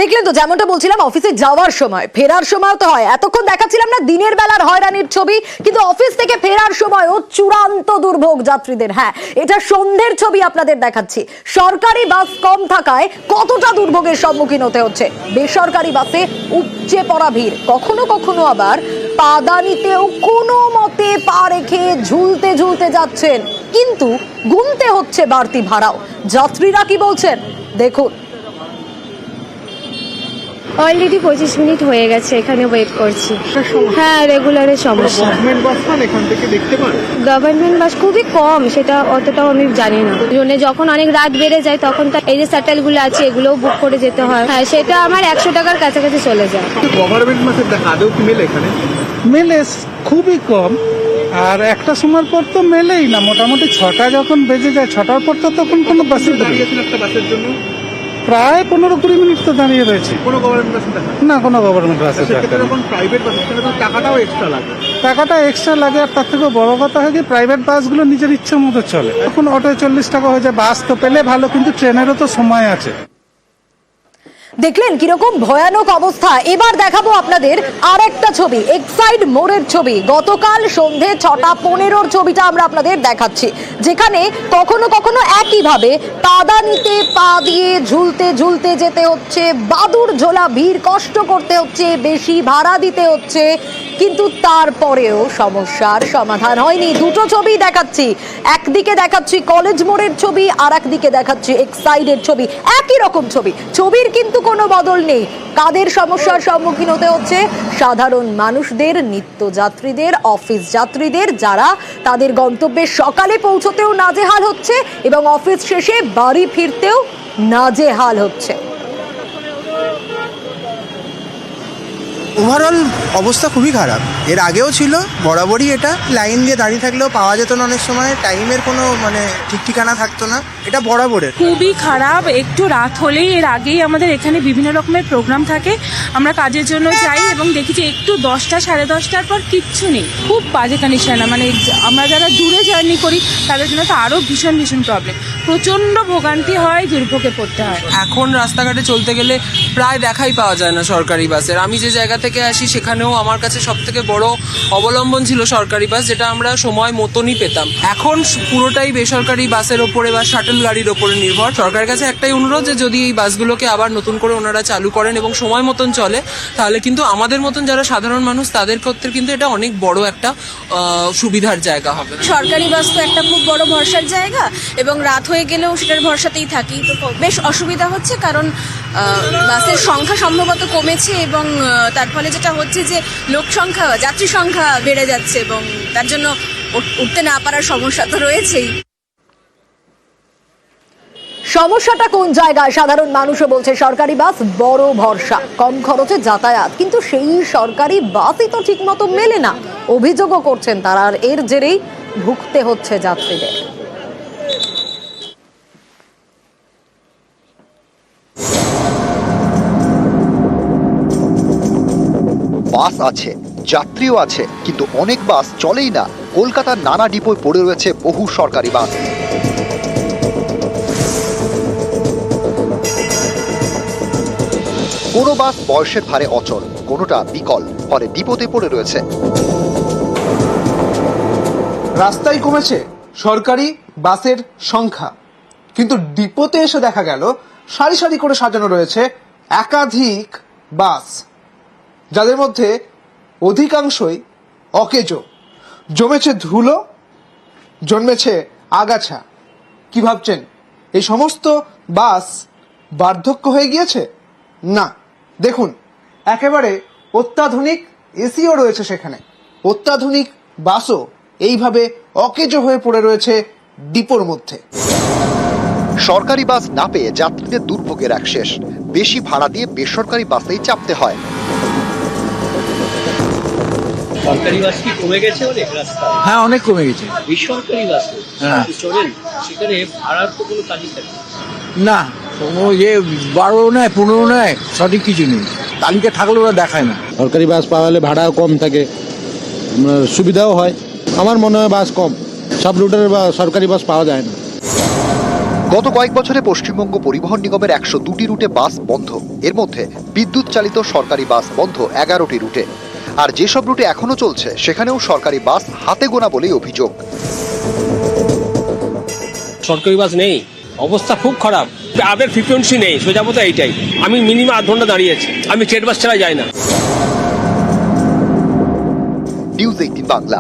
দেখলেন তো, যেমনটা বলছিলাম, অফিসে যাওয়ার সময় ফেরার সময় তো হয়। এতক্ষণ দেখাচ্ছিলাম না দিনের বেলার হয়রানির ছবি, কিন্তু অফিস থেকে ফেরার সময়ও চূড়ান্ত দুর্ভোগ যাত্রীদের। হ্যাঁ, এটা সন্ধ্যের ছবি আপনাদের দেখাচ্ছি। সরকারি বাস কম থাকায় কতটা দুর্ভোগের সম্মুখীন হতে হচ্ছে। বেসরকারি বাসে উপচে পড়া ভিড়, কখনো কখনো আবার পাদানিতেও কোনো মতে পা রেখে ঝুলতে ঝুলতে যাচ্ছেন, কিন্তু গুনতে হচ্ছে বাড়তি ভাড়াও। যাত্রীরা কি বলছেন দেখুন। অলরেডি 25 মিনিট হয়ে গেছে এখানে ওয়েট করছি। হ্যাঁ, রেগুলারের সমস্যা। গভর্নমেন্ট বাস খুবই কম, সেটা অতটাও আমি জানি না। যখন অনেক রাত বেড়ে যায় তখন এই যে শাটেলগুলো আছে এগুলোও বুক করে যেতে হয়। হ্যাঁ, সেটা আমার 100 টাকার কাছাকাছি চলে যায়। গভর্নমেন্ট বাসের আদৌ কি মেলে এখানে? মেলে খুবই কম, আর একটা সময় পর তো মেলেই না। মোটামুটি 6টা যখন বেজে যায়, 6টার পর তো তখন কোনো বাসই দাঁড়িয়েছিল একটা বাসের জন্য প্রায় 15-20 মিনিট তো দাঁড়িয়ে রয়েছে। কোনো গভর্নমেন্ট বাসে দেখা না, কোনো গভর্নমেন্ট বাসে যখন প্রাইভেট বাসের জন্য টাকাটাও এক্সট্রা লাগে। টাকাটা এক্সট্রা লাগে, আর তার থেকে বড় কথা হয় যে প্রাইভেট বাসগুলো নিজের ইচ্ছে মতো চলে। এখন অটোয় 40 টাকা হয়ে যায়। বাস তো পেলে ভালো, কিন্তু ট্রেনেরও তো সময় আছে। দেখলেন কিরকম ভয়ানক অবস্থা। এবার দেখাবো আপনাদের আর একটা ছবি, এক্সাইড মোড়ের ছবি। গতকাল সন্ধে 6:15 ছবিটা আমরা আপনাদের দেখাচ্ছি, যেখানে কখনো কখনো একইভাবে পাদানিতে পা দিয়ে ঝুলতে ঝুলতে যেতে হচ্ছে, বাদুর ঝোলা ভিড়, কষ্ট করতে হচ্ছে, বেশি ভাড়া দিতে হচ্ছে, কিন্তু তারপরেও সমস্যার সমাধান হয়নি। দুটো ছবি দেখাচ্ছি, একদিকে দেখাচ্ছি কলেজ মোড়ের ছবি, আর একদিকে দেখাচ্ছি এক্সাইডের ছবি। একই রকম ছবি, ছবির কিন্তু কোনো বদল নেই। কাদের সমস্যার সম্মুখীন হতে হচ্ছে? সাধারণ মানুষদের, নিত্যযাত্রীদের, অফিস যাত্রীদের, যারা তাদের গন্তব্যে সকালে পৌঁছতেও নাজেহাল হচ্ছে এবং অফিস শেষে বাড়ি ফিরতেও নাজেহাল হচ্ছে। ওভারঅল অবস্থা খুবই খারাপ। এর আগেও ছিল, বরাবরই এটা লাইন দিয়ে দাঁড়িয়ে থাকলেও পাওয়া যেত না অনেক সময়, টাইমের কোনো ঠিক ঠিকানা থাকতো না, এটা বরাবরের। খুবই খারাপ। একটু রাত হলেই, এর আগেই আমাদের এখানে বিভিন্ন রকমের প্রোগ্রাম থাকে, আমরা কাজের জন্য যাই এবং দেখি যে একটু 10টা 10:30টার পর কিচ্ছু নেই। খুব বাজে কন্ডিশন। মানে আমরা যারা দূরে জার্নি করি তাদের জন্য তো আরও ভীষণ ভীষণ প্রবলেম, প্রচণ্ড ভোগান্তি হয়, দুর্ভোগে পড়তে হয়। এখন রাস্তাঘাটে চলতে গেলে প্রায় দেখাই পাওয়া যায় না সরকারি বাসের। আমি যে জায়গা থেকে আসি সেখানেও আমার কাছে সব থেকে বড় অবলম্বন ছিল সরকারি বাস, যেটা আমরা সময় মতনই পেতাম। এখন পুরোটাই বেসরকারি বাসের ওপরে বা শাটল গাড়ির ওপরে নির্ভর। সরকারের কাছে একটাই অনুরোধ যে যদি এই বাসগুলোকে আবার নতুন করে ওনারা চালু করেন এবং সময় মতন চলে, তাহলে কিন্তু আমাদের মতন যারা সাধারণ মানুষ তাদের ক্ষেত্রে কিন্তু এটা অনেক বড় একটা সুবিধার জায়গা হবে। সরকারি বাস তো একটা খুব বড় ভরসার জায়গা, এবং রাত হয়ে গেলেও সেটার ভরসাতেই থাকি, তো বেশ অসুবিধা হচ্ছে। কারণ বাসের সংখ্যা সম্ভবত কমেছে, এবং তার ফলে যেটা হচ্ছে যে লোক সংখ্যা, যাত্রী সংখ্যা বেড়ে যাচ্ছে, এবং তার জন্য উঠতে না পারার সমস্যা তো রয়েছেই। সমস্যাটা কোন জায়গায়? সাধারণ মানুষও বলছে সরকারি বাস বড় ভরসা, কম খরচে যাতায়াত, কিন্তু সেই সরকারি বাসই তো ঠিক মতো মেলে না, অভিযোগও করছেন তারা। আর এর জেরেই ভুগতে হচ্ছে যাত্রীদের। বাস আছে, যাত্রীও আছে, কিন্তু অনেক বাস চলেই না। কলকাতার নানা ডিপোয় পড়ে রয়েছে বহু সরকারি বাস। কোনো বাস বয়সের ভারে অচল, কোনোটা বিকল, ফলে ডিপোতে পড়ে রয়েছে। রাস্তায় কমেছে সরকারি বাসের সংখ্যা, কিন্তু ডিপোতে এসে দেখা গেল সারি সারি করে সাজানো রয়েছে একাধিক বাস, যাদের মধ্যে অধিকাংশই অকেজো। জমেছে ধুলো, জন্মেছে আগাছা। কি ভাবছেন এই সমস্ত বাস বার্ধক্য হয়ে গিয়েছে? না, দেখুন, একেবারে অত্যাধুনিক এসিও রয়েছে সেখানে। অত্যাধুনিক বাসও এইভাবে অকেজো হয়ে পড়ে রয়েছে ডিপোর মধ্যে। সরকারি বাস না পেয়ে যাত্রীদের দুর্ভোগের এক শেষ। বেশি ভাড়া দিয়ে বেসরকারি বাসেই চাপতে হয়। সরকারি বাস কি কমে গেছে অনেক রাস্তা? হ্যাঁ, অনেক কমে গেছে। বেসরকারি বাসে চলেন, সেখানে ভাড়ার তো কোনো তালিকা নেই। না, কোনো 12 নেয়, 15 নেয়, সঠিক কিছু নেই। তালিকা থাকলে ওরা দেখায় না। সরকারি বাস পাওয়ালে ভাড়াও কম থাকে, সুবিধাও হয়। আমার মনে হয় বাস কম, সব রুটের বা সরকারি বাস পাওয়া যায় না। গত কয়েক বছরে পশ্চিমবঙ্গ পরিবহন নিগমের 102টি রুটে বাস বন্ধ। এর মধ্যে বিদ্যুৎ চালিত সরকারি বাস বন্ধ 11টি রুটে। আর যেসব রুটে এখনো চলছে সেখানেও সরকারি বাস হাতে গোনা বলেই অভিযোগ। সরকারি বাস নেই, অবস্থা খুব খারাপ। আগের ফ্রিকোয়েন্সি নেই, সোজা মতো এইটাই। আমি মিনিমাম আধ ঘন্টা দাঁড়িয়েছি, আমি স্টেট বাস ছাড়া যাই না। নিউজ 18 বাংলা।